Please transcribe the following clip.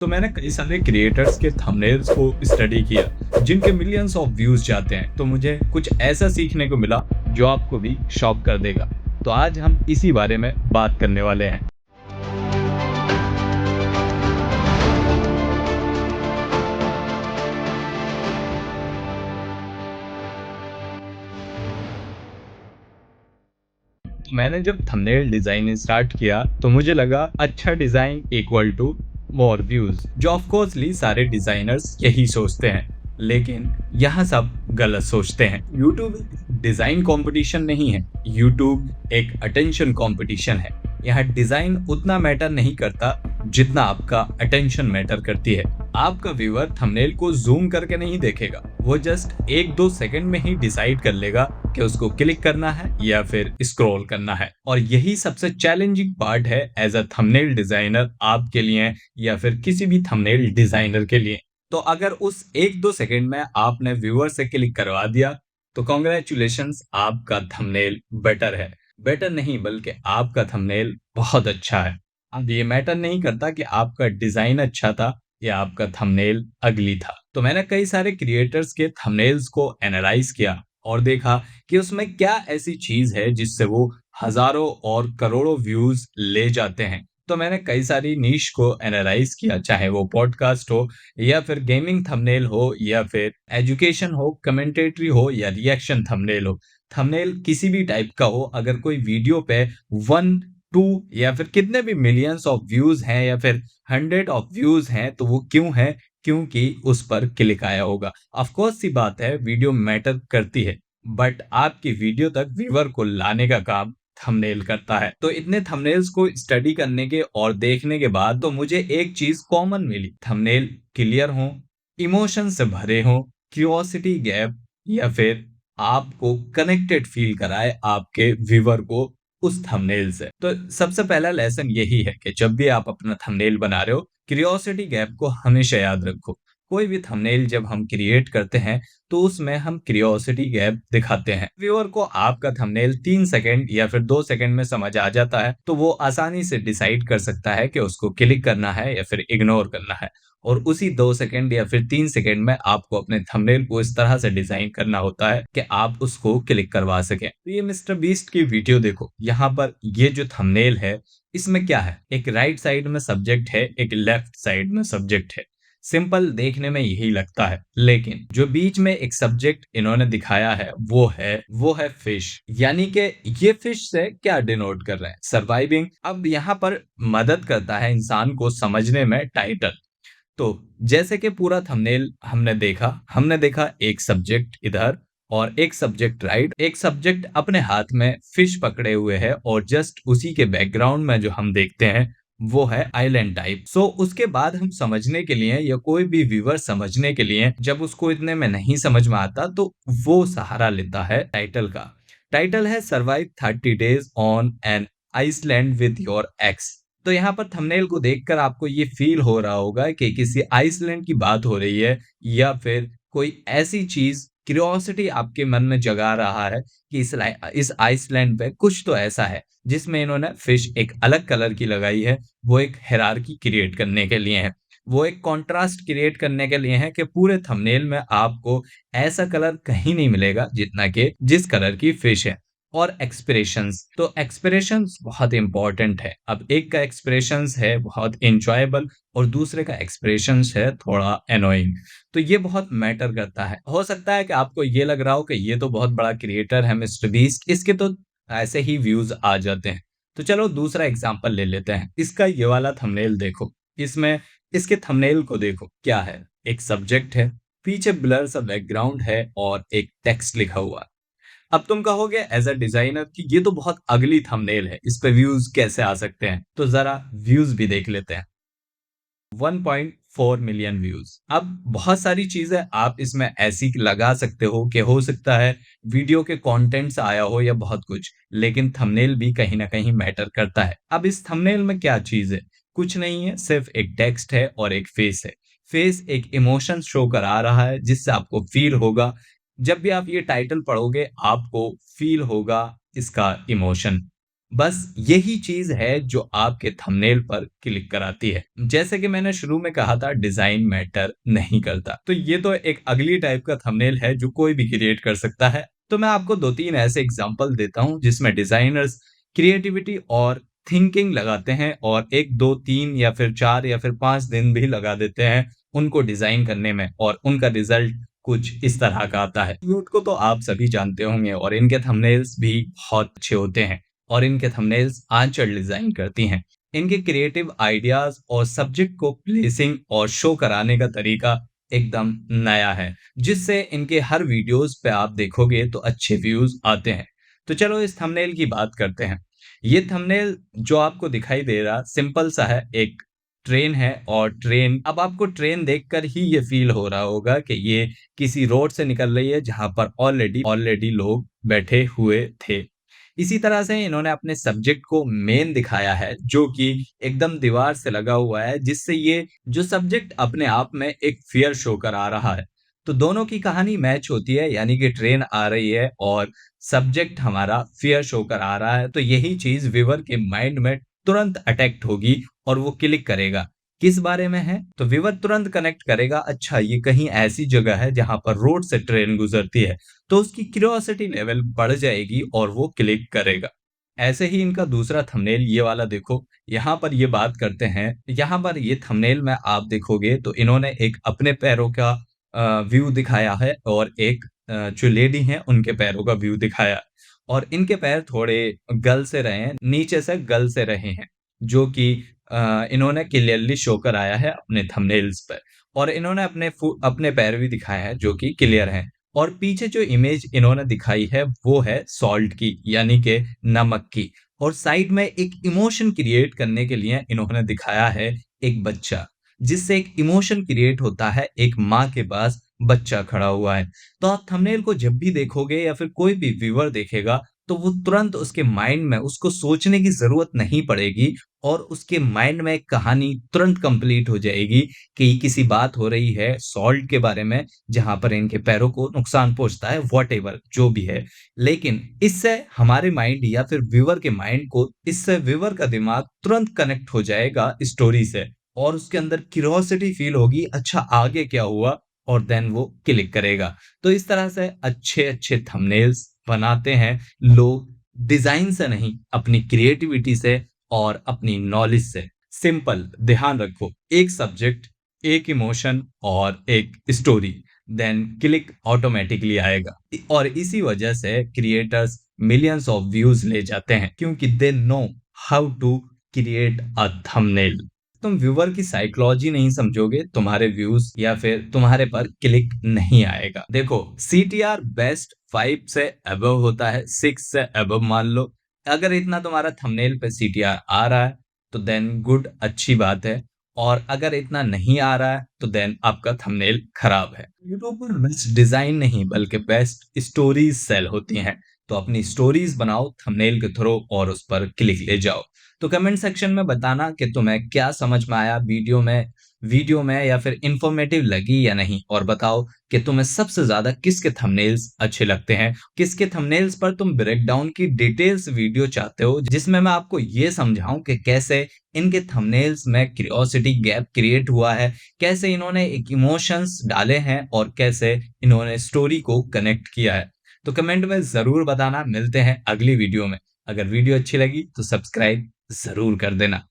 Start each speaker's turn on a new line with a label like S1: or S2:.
S1: तो मैंने कई सारे क्रिएटर्स के थंबनेल्स को स्टडी किया जिनके मिलियंस ऑफ व्यूज जाते हैं, तो मुझे कुछ ऐसा सीखने को मिला जो आपको भी शॉक कर देगा। तो आज हम इसी बारे में बात करने वाले हैं। मैंने जब थंबनेल डिजाइन स्टार्ट किया तो मुझे लगा अच्छा design equal to more views, जो ऑफ कोर्सली सारे डिजाइनर्स यही सोचते हैं। लेकिन यहाँ सब गलत सोचते हैं। यूट्यूब डिजाइन कंपटीशन नहीं है, यूट्यूब एक अटेंशन कंपटीशन है। यहाँ डिजाइन उतना मैटर नहीं करता जितना आपका अटेंशन मैटर करती है। आपका व्यूअर थंबनेल को जूम करके नहीं देखेगा, वो जस्ट 1-2 सेकंड में ही डिसाइड कर लेगा कि उसको क्लिक करना है या फिर स्क्रॉल करना है। और यही सबसे चैलेंजिंग पार्ट है एज अ थंबनेल डिजाइनर आपके लिए या फिर किसी भी थंबनेल डिजाइनर के लिए। तो अगर उस 1-2 सेकंड में आपने व्यूअर से क्लिक करवा दिया तो कॉन्ग्रेचुलेशंस, आपका थंबनेल बेटर है। बेटर नहीं बल्कि आपका थंबनेल बहुत अच्छा है। अब ये मैटर नहीं करता कि आपका डिजाइन अच्छा था या आपका थंबनेल अगली था। तो मैंने कई सारे क्रिएटर्स के थंबनेल्स को एनालाइज किया और देखा कि उसमें क्या ऐसी चीज है जिससे वो हजारों और करोड़ों व्यूज ले जाते हैं। तो मैंने कई सारी नीश को एनालाइज किया, चाहे वो पॉडकास्ट हो या फिर गेमिंग थंबनेल हो या फिर एजुकेशन हो, कमेंटेटरी हो या रिएक्शन थंबनेल हो। थंबनेल किसी भी टाइप का हो, अगर कोई वीडियो पे 1-2 या फिर कितने भी मिलियंस ऑफ व्यूज हैं या फिर 100 ऑफ व्यूज हैं, तो वो क्यों है? क्योंकि उस पर क्लिक आया होगा। ऑफ कोर्स सी बात है, वीडियो मैटर करती है, बट आपकी वीडियो तक व्यूअर को लाने का काम थंबनेल करता है। तो इतने थंबनेल्स को स्टडी करने के और देखने के बाद तो मुझे एक चीज कॉमन मिली। थंबनेल क्लियर हो, इमोशन से भरे हो, क्यूरियोसिटी गैप या फिर आपको कनेक्टेड फील कराए आपके व्यूअर को उस थंबनेल से। तो सबसे पहला लेसन यही है कि जब भी आप अपना थंबनेल बना रहे हो, क्यूरियोसिटी गैप को हमेशा याद रखो। कोई भी थंबनेल जब हम क्रिएट करते हैं तो उसमें हम क्यूरियोसिटी गैप दिखाते हैं। व्यूअर को आपका थंबनेल 3 सेकंड या फिर 2 सेकंड में समझ आ जाता है, तो वो आसानी से डिसाइड कर सकता है कि उसको क्लिक करना है या फिर इग्नोर करना है। और उसी 2 सेकंड या फिर 3 सेकंड में आपको अपने थंबनेल को इस तरह से डिजाइन करना होता है कि आप उसको क्लिक करवा सकें। तो ये मिस्टर बीस्ट की वीडियो देखो, यहाँ पर ये जो थंबनेल है, इसमें क्या है? एक राइट साइड में सब्जेक्ट है, एक लेफ्ट साइड में सब्जेक्ट है। सिंपल देखने में यही लगता है, लेकिन जो बीच में एक सब्जेक्ट इन्होंने दिखाया है वो है फिश। यानी कि ये फिश से क्या डिनोट कर रहे हैं? सर्वाइविंग। अब यहाँ पर मदद करता है इंसान को समझने में टाइटल। तो जैसे कि पूरा थंबनेल हमने देखा एक सब्जेक्ट इधर और एक सब्जेक्ट राइट, एक सब्जेक्ट अपने हाथ में फिश पकड़े हुए है और जस्ट उसी के बैकग्राउंड में जो हम देखते हैं वो है आइलैंड टाइप। सो उसके बाद हम समझने के लिए या कोई भी व्यूअर समझने के लिए जब उसको इतने में नहीं समझ में आता तो वो सहारा लेता है टाइटल का। टाइटल है survive 30 days on an island with your ex. तो यहाँ पर थंबनेल को देखकर आपको ये फील हो रहा होगा कि किसी आइसलैंड की बात हो रही है या फिर कोई ऐसी चीज क्यूरियोसिटी आपके मन में जगा रहा है कि इस आइसलैंड पे कुछ तो ऐसा है जिसमें इन्होंने फिश एक अलग कलर की लगाई है। वो एक हायरार्की क्रिएट करने के लिए है, वो एक कंट्रास्ट क्रिएट करने के लिए है कि पूरे थंबनेल में आपको ऐसा कलर कहीं नहीं मिलेगा जितना कि जिस कलर की फिश है। और एक्सप्रेशंस, तो एक्सप्रेशंस बहुत इंपॉर्टेंट है। अब एक का एक्सप्रेशंस है बहुत इंजॉयबल और दूसरे का एक्सप्रेशंस है थोड़ा एनोइंग। तो ये बहुत मैटर करता है। हो सकता है कि आपको ये लग रहा हो कि ये तो बहुत बड़ा क्रिएटर है मिस्टर बीस्ट, इसके तो ऐसे ही व्यूज आ जाते हैं। तो चलो दूसरा एग्जांपल ले लेते हैं। इसका ये वाला थंबनेल देखो, इसमें इसके थंबनेल को देखो, क्या है? एक सब्जेक्ट है, पीछे ब्लर सा बैकग्राउंड है और एक टेक्स्ट लिखा हुआ है। अब तुम कहोगे एज अ डिजाइनर कि ये तो बहुत अगली थंबनेल है, इस पे व्यूज कैसे आ सकते हैं? तो जरा व्यूज भी देख लेते हैं। 1.4 मिलियन व्यूज। अब बहुत सारी चीजें आप इसमें ऐसी लगा सकते हो कि हो सकता है वीडियो के कंटेंट से आया हो या बहुत कुछ, लेकिन थंबनेल भी कहीं ना कहीं मैटर करता है। अब इस थंबनेल में क्या चीज है? कुछ नहीं है, सिर्फ एक टेक्स्ट है और एक फेस है। फेस एक इमोशन शो करा रहा है जिससे आपको फील होगा। जब भी आप ये टाइटल पढ़ोगे आपको फील होगा इसका इमोशन। बस यही चीज़ है जो आपके थंबनेल पर क्लिक कराती है। जैसे कि मैंने शुरू में कहा था डिज़ाइन मैटर नहीं करता। तो ये तो एक अगली टाइप का थंबनेल है जो कोई भी क्रिएट कर सकता है। तो मैं आपको 2-3 ऐसे एग्ज़ाम्पल देता हूँ जिसमें डिज़ाइनर्स क्रिएटिविटी और थिंकिंग लगाते हैं और 1, 2, 3 या फिर 4 या फिर 5 दिन भी लगा देते हैं उनको डिज़ाइन करने में और उनका रिज़ल्ट कुछ इस तरह का आता है। क्यूट को तो आप सभी जानते होंगे और इनके थंबनेल्स भी बहुत अच्छे होते हैं। और इनके थंबनेल्स आंचल डिजाइन करती हैं। इनके क्रिएटिव आइडियाज और सब्जेक्ट को प्लेसिंग और शो कराने का तरीका एकदम नया है, जिससे इनके हर वीडियोस पे आप देखोगे तो अच्छे व्यूज आते हैं। तो चलो इस थंबनेल की बात करते हैं। ये थंबनेल जो आपको दिखाई दे रहा सिंपल सा है, एक ट्रेन है और ट्रेन अब आपको ट्रेन देखकर ही ये फील हो रहा होगा कि ये किसी रोड से निकल रही है जहां पर ऑलरेडी ऑलरेडी लोग बैठे हुए थे। इसी तरह से इन्होंने अपने सब्जेक्ट को मेन दिखाया है जो कि एकदम दीवार से लगा हुआ है, जिससे ये जो सब्जेक्ट अपने आप में एक फियर शो करा रहा है। तो दोनों की कहानी मैच होती है, यानी कि ट्रेन आ रही है और सब्जेक्ट हमारा फियर शो करा रहा है, तो यही चीज व्यूअर के माइंड में तुरंत अटैक्ट होगी और वो क्लिक करेगा। किस बारे में है? तो व्यूअर तुरंत कनेक्ट करेगा, अच्छा ये कहीं ऐसी जगह है जहां पर रोड से ट्रेन गुजरती है। तो उसकी क्यूरियोसिटी लेवल बढ़ जाएगी और वो क्लिक करेगा। ऐसे ही इनका दूसरा थंबनेल ये वाला देखो, यहाँ पर ये बात करते हैं, यहाँ पर ये थंबनेल में आप देखोगे तो इन्होंने एक अपने पैरों का व्यू दिखाया है और एक जो लेडी हैं उनके पैरों का व्यू दिखाया। और इनके पैर थोड़े गल से रहे हैं, नीचे से गल से रहे हैं, जो कि इन्होंने क्लियरली शो कराया है अपने थंबनेल्स पे। और इन्होंने अपने पैर भी दिखाए हैं जो कि क्लियर हैं। और पीछे जो इमेज इन्होंने दिखाई है वो है सॉल्ट की, यानी कि नमक की। और साइड में एक इमोशन क्रिएट करने के लिए इन्होंने दिखाया है एक बच्चा, जिससे एक इमोशन क्रिएट होता है, एक माँ के पास बच्चा खड़ा हुआ है। तो आप थंबनेल को जब भी देखोगे या फिर कोई भी व्यूअर देखेगा तो वो तुरंत उसके माइंड में उसको सोचने की जरूरत नहीं पड़ेगी और उसके माइंड में एक कहानी तुरंत कंप्लीट हो जाएगी कि किसी बात हो रही है सॉल्ट के बारे में, जहां पर इनके पैरों को नुकसान पहुंचता है, वॉट जो भी है। लेकिन इससे हमारे माइंड या फिर व्यूअर के माइंड को, इससे व्यूअर का दिमाग तुरंत कनेक्ट हो जाएगा स्टोरी से और उसके अंदर क्यूरियोसिटी फील होगी, अच्छा आगे क्या हुआ, और देन वो क्लिक करेगा। तो इस तरह से अच्छे अच्छे थंबनेल्स बनाते हैं लोग, डिजाइन से नहीं, अपनी क्रिएटिविटी से और अपनी नॉलेज से। सिंपल, ध्यान रखो, एक सब्जेक्ट, एक इमोशन और एक स्टोरी, देन क्लिक ऑटोमेटिकली आएगा। और इसी वजह से क्रिएटर्स मिलियंस ऑफ व्यूज ले जाते हैं, क्योंकि they know how to create a thumbnail. तुम व्यूअर की साइकोलॉजी नहीं समझोगे, तुम्हारे व्यूज या फिर तुम्हारे पर क्लिक नहीं आएगा। देखो, सीटीआर बेस्ट 5 से अबव होता है, 6 से अबव मान लो। अगर इतना तुम्हारा थंबनेल पे सीटीआर आ रहा है तो देन गुड, अच्छी बात है। और अगर इतना नहीं आ रहा है तो देन आपका थंबनेल खराब है। यूट्यूब पर बेस्ट डिजाइन नहीं बल्कि बेस्ट स्टोरीज सेल होती हैं। तो अपनी स्टोरीज बनाओ थंबनेल के थ्रू और उस पर क्लिक ले जाओ। तो कमेंट सेक्शन में बताना कि तुम्हें क्या समझ में आया वीडियो में या फिर इंफॉर्मेटिव लगी या नहीं, और बताओ कि तुम्हें सबसे ज्यादा किसके थंबनेल्स अच्छे लगते हैं, किसके थंबनेल्स पर तुम ब्रेकडाउन की डिटेल्स वीडियो चाहते हो, जिसमें मैं आपको ये समझाऊं कि कैसे इनके थंबनेल्स में क्यूरियोसिटी गैप क्रिएट हुआ है, कैसे इन्होंने एक इमोशंस डाले हैं और कैसे इन्होंने स्टोरी को कनेक्ट किया है। तो कमेंट में जरूर बताना। मिलते हैं अगली वीडियो में। अगर वीडियो अच्छी लगी तो सब्सक्राइब जरूर कर देना।